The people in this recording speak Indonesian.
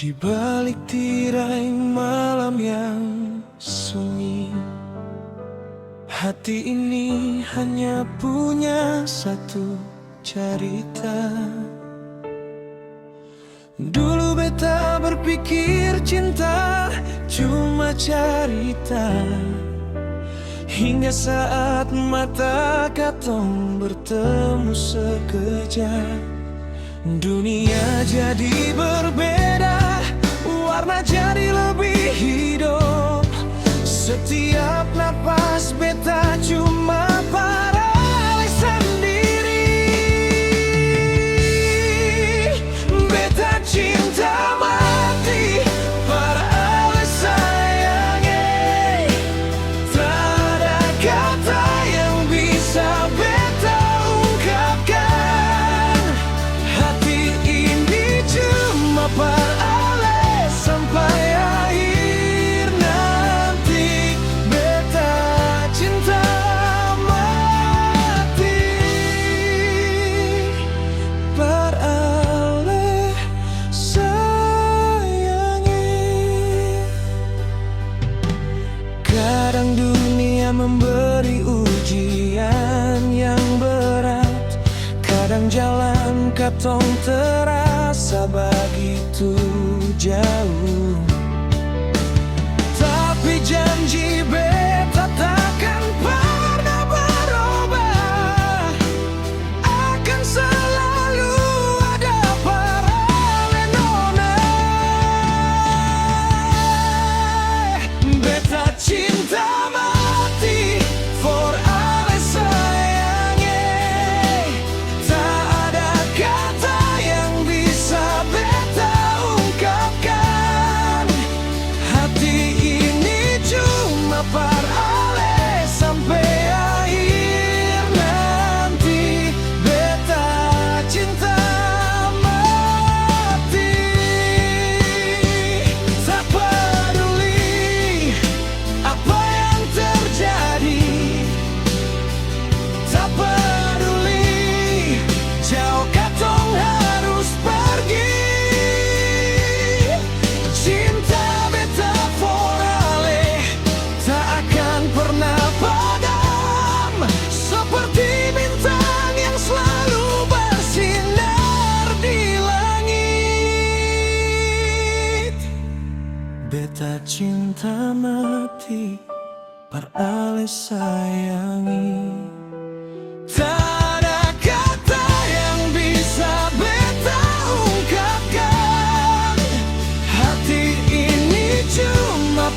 Di balik tirai malam yang sunyi, hati ini hanya punya satu cerita. Dulu beta berpikir cinta cuma cerita, hingga saat mata katong bertemu sekejap, dunia jadi berbeda, warna jadi lebih hidup. Setiap napas beta cuma paralel sendiri. Beta cinta mati paralel sayangnya. Tak ada kata yang bisa beta ungkapkan. Hati ini cuma paralel sampai akhir nanti. Beta cinta mati paralel sayangi. Kadang dunia memberi ujian yang berat, kadang jalan katong terasa begitu jauh. Tapi janji beta takkan pernah berubah, akan selalu ada paralel nona. Beta cinta mati for ale sayangnya. Tak ada kata yang bisa beta ungkapkan. Hati ini cuma paralel sampai akhir nanti. Beta cinta mati. Tak peduli apa yang terjadi, tak peduli jauh katong harus pergi. Cinta beta for ale tak akan pernah padam, seperti bintang yang selalu bersinar di langit. Beta cinta mati paralel sayangi. Tak ada kata yang bisa beta ungkapkan. Hati ini cuma